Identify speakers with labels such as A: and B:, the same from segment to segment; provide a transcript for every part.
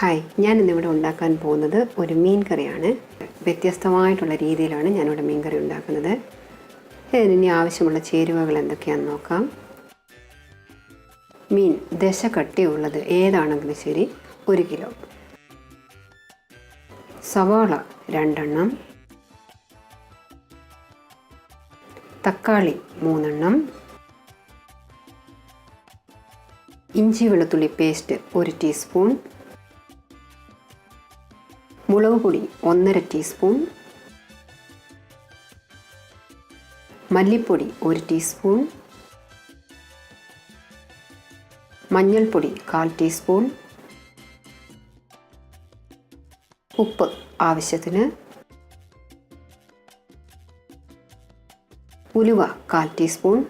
A: Hi, ഞാനിന്നിവിടെ ഉണ്ടാക്കാൻ പോകുന്നത് ഒരു മീൻ കറിയാണ്. വ്യത്യസ്തമായിട്ടുള്ള രീതിയിലാണ് ഞാനിവിടെ മീൻ കറി ഉണ്ടാക്കുന്നത്. ഇതിന് ആവശ്യമുള്ള ചേരുവകൾ എന്തൊക്കെയാണെന്ന് നോക്കാം. മീൻ ദശ കട്ടിയുള്ളത് ഏതാണെങ്കിലും ശരി 1 കിലോ. സവാള 2 എണ്ണം. തക്കാളി 3 എണ്ണം. ഇഞ്ചി വെളുത്തുള്ളി പേസ്റ്റ് 1 ടീസ്പൂൺ. മുളക് പൊടി 1.5 ടീസ്പൂൺ. മല്ലിപ്പൊടി 1 ടീസ്പൂൺ. മഞ്ഞൾപ്പൊടി 1/4 ടീസ്പൂൺ. ഉപ്പ് ആവശ്യത്തിന്. ഉലുവ 1/4 ടീസ്പൂൺ.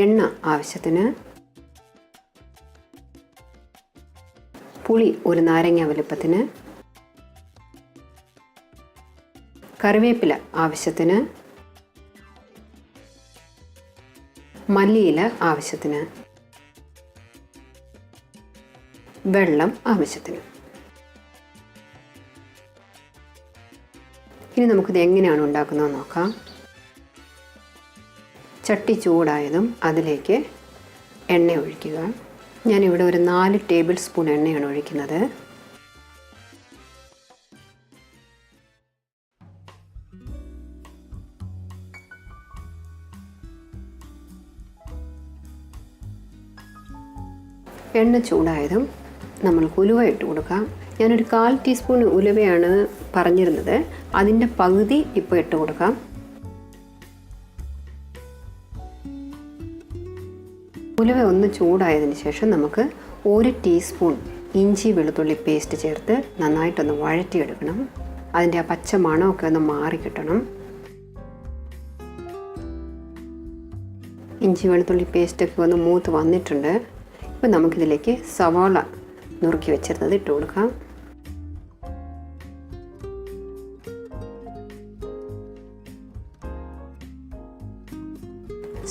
A: എണ്ണ ആവശ്യത്തിന്. പുളി 1 നാരങ്ങ വലുപ്പത്തിന്. കറിവേപ്പില ആവശ്യത്തിന്. മല്ലിയില ആവശ്യത്തിന്. വെള്ളം ആവശ്യത്തിന്. ഇനി നമുക്കിത് എങ്ങനെയാണ് ഉണ്ടാക്കുന്നത് നോക്കാം. ചട്ടി ചൂടായതും അതിലേക്ക് എണ്ണ ഒഴിക്കുക. ഞാനിവിടെ ഒരു 4 ടേബിൾ സ്പൂൺ എണ്ണയാണ് ഒഴിക്കുന്നത്. എണ്ണ ചൂടായതും നമ്മൾ ഉലുവ ഇട്ട് കൊടുക്കാം. ഞാനൊരു 1/4 ടീസ്പൂൺ ഉലുവയാണ് പറഞ്ഞിരുന്നത്. അതിൻ്റെ പകുതി ഇപ്പോൾ ഇട്ട് കൊടുക്കാം. ഉലുവ ഒന്ന് ചൂടായതിന് ശേഷം നമുക്ക് 1 ടീസ്പൂൺ ഇഞ്ചി വെളുത്തുള്ളി പേസ്റ്റ് ചേർത്ത് നന്നായിട്ടൊന്ന് വഴറ്റിയെടുക്കണം. അതിൻ്റെ ആ പച്ച മണമൊക്കെ ഒന്ന് മാറിക്കിട്ടണം. ഇഞ്ചി വെളുത്തുള്ളി പേസ്റ്റൊക്കെ ഒന്ന് മൂത്ത് വന്നിട്ടുണ്ട്. ഇപ്പം നമുക്കിതിലേക്ക് സവാള നുറുക്കി വെച്ചിരുന്നത് ഇട്ട് കൊടുക്കാം.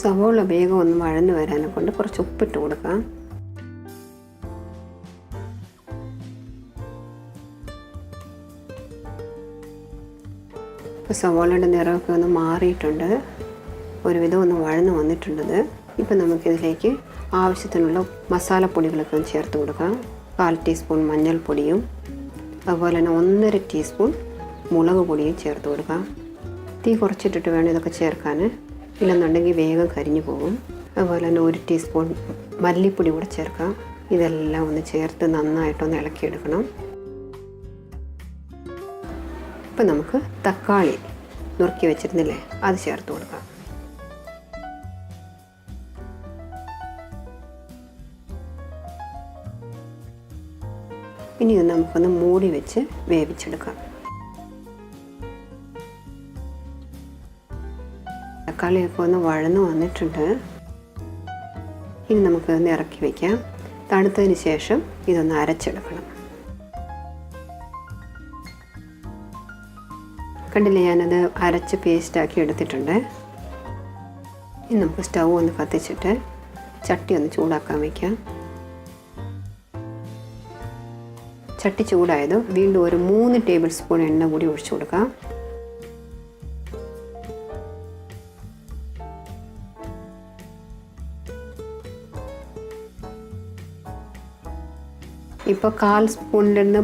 A: സവാള വേഗം ഒന്ന് വഴന്ന് വരാനെ കൊണ്ട് കുറച്ച് ഉപ്പിട്ട് കൊടുക്കാം. ഇപ്പോൾ സവാളയുടെ നിറമൊക്കെ ഒന്ന് മാറിയിട്ടുണ്ട്. ഒരുവിധം ഒന്ന് വഴന്ന് വന്നിട്ടുണ്ടത്. ഇപ്പം നമുക്കിതിലേക്ക് ആവശ്യത്തിനുള്ള മസാലപ്പൊടികളൊക്കെ ഒന്ന് ചേർത്ത് കൊടുക്കാം. 1/4 ടീസ്പൂൺ മഞ്ഞൾപ്പൊടിയും അതുപോലെ തന്നെ 1.5 ടീസ്പൂൺ മുളക് പൊടിയും ചേർത്ത് കൊടുക്കാം. തീ കുറച്ചിട്ടിട്ട് വേണം ഇതൊക്കെ ചേർക്കാൻ, ഇല്ലെന്നുണ്ടെങ്കിൽ വേഗം കരിഞ്ഞു പോകും. അതുപോലെ തന്നെ 1 ടീസ്പൂൺ മല്ലിപ്പൊടി കൂടെ ചേർക്കാം. ഇതെല്ലാം ഒന്ന് ചേർത്ത് നന്നായിട്ടൊന്ന് ഇളക്കിയെടുക്കണം. ഇപ്പം നമുക്ക് തക്കാളി നുറുക്കി വെച്ചിരുന്നില്ലേ, അത് ചേർത്ത് കൊടുക്കാം. ഇനി നമുക്കൊന്ന് മൂടി വെച്ച് വേവിച്ചെടുക്കാം. തക്കാളിയൊക്കെ ഒന്ന് വഴന്ന് വന്നിട്ടുണ്ട്. ഇനി നമുക്കിതൊന്ന് ഇറക്കി വയ്ക്കാം. തണുത്തതിന് ശേഷം ഇതൊന്ന് അരച്ചെടുക്കണം. കണ്ടില്ലേ, ഞാനത് അരച്ച് പേസ്റ്റാക്കി എടുത്തിട്ടുണ്ട്. ഇനി നമുക്ക് സ്റ്റൗ ഒന്ന് കത്തിച്ചിട്ട് ചട്ടി ഒന്ന് ചൂടാക്കാൻ വയ്ക്കാം. ചട്ടി ചൂടായത് വീണ്ടും ഒരു 3 ടേബിൾ സ്പൂൺ എണ്ണ കൂടി ഒഴിച്ചു കൊടുക്കാം. ഇപ്പോൾ 1/4 സ്പൂണിൽ നിന്ന്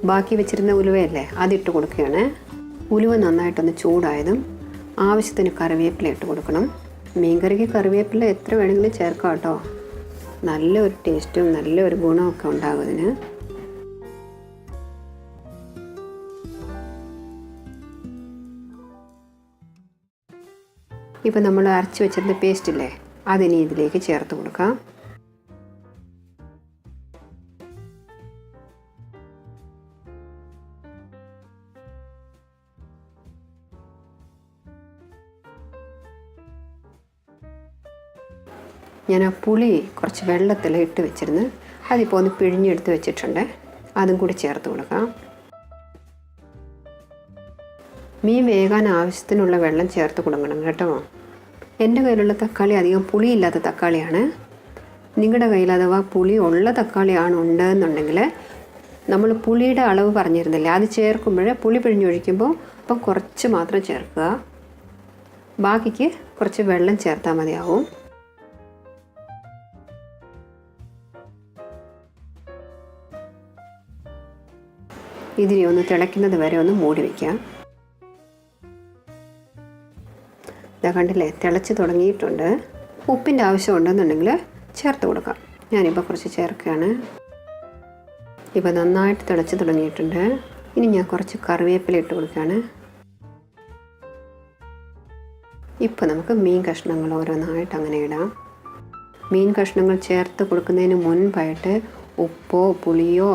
A: ബാക്കി വെച്ചിരുന്ന ഉലുവയല്ലേ, അതിട്ട് കൊടുക്കുകയാണ്. ഉലുവ നന്നായിട്ടൊന്ന് ചൂടായതും ആവശ്യത്തിന് കറിവേപ്പില ഇട്ട് കൊടുക്കണം. മീൻകറിക്ക് കറിവേപ്പില എത്ര വേണമെങ്കിലും ചേർക്കാം കേട്ടോ. നല്ലൊരു ടേസ്റ്റും നല്ലൊരു ഗുണമൊക്കെ ഉണ്ടാകും ഇതിന്. ഇപ്പം നമ്മൾ അരച്ച് വെച്ചിരുന്ന പേസ്റ്റില്ലേ, അതിനി ഇതിലേക്ക് ചേർത്ത് കൊടുക്കാം. ഞാൻ ആ പുളി കുറച്ച് വെള്ളത്തിൽ ഇട്ട് വെച്ചിരുന്നു, അതിപ്പോൾ ഒന്ന് പിഴിഞ്ഞെടുത്ത് വെച്ചിട്ടുണ്ട്. അതും കൂടി ചേർത്ത് കൊടുക്കാം. മീൻ വേകാൻ ആവശ്യത്തിനുള്ള വെള്ളം ചേർത്ത് കൊടുക്കണം കേട്ടോ. എൻ്റെ കയ്യിലുള്ള തക്കാളി അധികം പുളിയില്ലാത്ത തക്കാളിയാണ്. നിങ്ങളുടെ കയ്യിൽ അഥവാ പുളി ഉള്ള തക്കാളിയാണ് ഉണ്ടെന്നുണ്ടെങ്കിൽ നമ്മൾ പുളിയുടെ അളവ് പറഞ്ഞിരുന്നില്ലേ, അത് ചേർക്കുമ്പോൾ പുളി പിഴിഞ്ഞൊഴിക്കുമ്പോൾ അപ്പം കുറച്ച് മാത്രം ചേർക്കുക. ബാക്കിക്ക് കുറച്ച് വെള്ളം ചേർത്താൽ മതിയാവും. ഇതിനെ ഒന്ന് തിളയ്ക്കുന്നത് വരെ ഒന്ന് മൂടി വയ്ക്കാം. ഇതാ കണ്ടില്ലേ, തിളച്ച് തുടങ്ങിയിട്ടുണ്ട്. ഉപ്പിൻ്റെ ആവശ്യം ഉണ്ടെന്നുണ്ടെങ്കിൽ ചേർത്ത് കൊടുക്കാം. ഞാനിപ്പോൾ കുറച്ച് ചേർക്കുകയാണ്. ഇപ്പോൾ നന്നായിട്ട് തിളച്ച് തുടങ്ങിയിട്ടുണ്ട്. ഇനി ഞാൻ കുറച്ച് കറിവേപ്പില ഇട്ട് കൊടുക്കുകയാണ്. ഇപ്പോൾ നമുക്ക് മീൻ കഷ്ണങ്ങൾ ഓരോന്നായിട്ട് അങ്ങനെ ഇടാം. മീൻ കഷ്ണങ്ങൾ ചേർത്ത് കൊടുക്കുന്നതിന് മുൻപായിട്ട് ഉപ്പോ പുളിയോ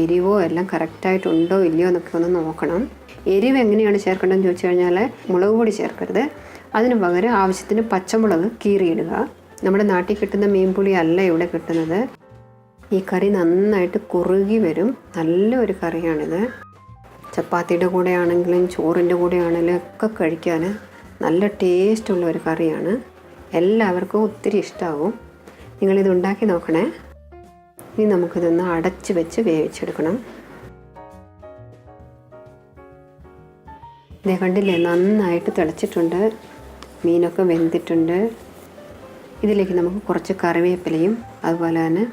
A: എരിവോ എല്ലാം കറക്റ്റായിട്ടുണ്ടോ ഇല്ലയോ എന്നൊക്കെ ഒന്ന് നോക്കണം. എരിവ് എങ്ങനെയാണ് ചേർക്കേണ്ടതെന്ന് ചോദിച്ചു കഴിഞ്ഞാൽ മുളക് പൊടി ചേർക്കരുത്. അതിന് പകരം ആവശ്യത്തിന് പച്ചമുളക് കീറിയിടുക. നമ്മുടെ നാട്ടിൽ കിട്ടുന്ന മീൻപുളി അല്ല ഇവിടെ കിട്ടുന്നത്. ഈ കറി നന്നായിട്ട് കുറുകി വരും. നല്ലൊരു കറിയാണിത്. ചപ്പാത്തിയുടെ കൂടെ ആണെങ്കിലും ചോറിൻ്റെ കൂടെ ആണെങ്കിലും ഒക്കെ കഴിക്കാൻ നല്ല ടേസ്റ്റുള്ള ഒരു കറിയാണ്. എല്ലാവർക്കും ഒത്തിരി ഇഷ്ടമാവും. നിങ്ങളിത് ഉണ്ടാക്കി നോക്കണേ. ഇനി നമുക്കിതൊന്ന് അടച്ച് വെച്ച് വേവിച്ചെടുക്കണം. ഇതേ കണ്ടില്ലേ, നന്നായിട്ട് തിളച്ചിട്ടുണ്ട്. മീനൊക്കെ വെന്തിട്ടുണ്ട്. ഇതിലേക്ക് നമുക്ക് കുറച്ച് കറിവേപ്പിലയും അതുപോലെ തന്നെ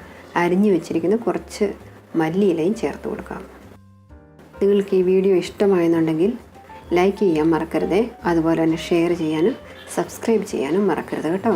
A: അരിഞ്ഞു വെച്ചിരിക്കുന്ന കുറച്ച് മല്ലിയിലയും ചേർത്ത് കൊടുക്കാം. നിങ്ങൾക്ക് ഈ വീഡിയോ ഇഷ്ടമായെന്നുണ്ടെങ്കിൽ ലൈക്ക് ചെയ്യാൻ മറക്കരുത്. അതുപോലെ തന്നെ ഷെയർ ചെയ്യാനും സബ്സ്ക്രൈബ് ചെയ്യാനും മറക്കരുത് കേട്ടോ.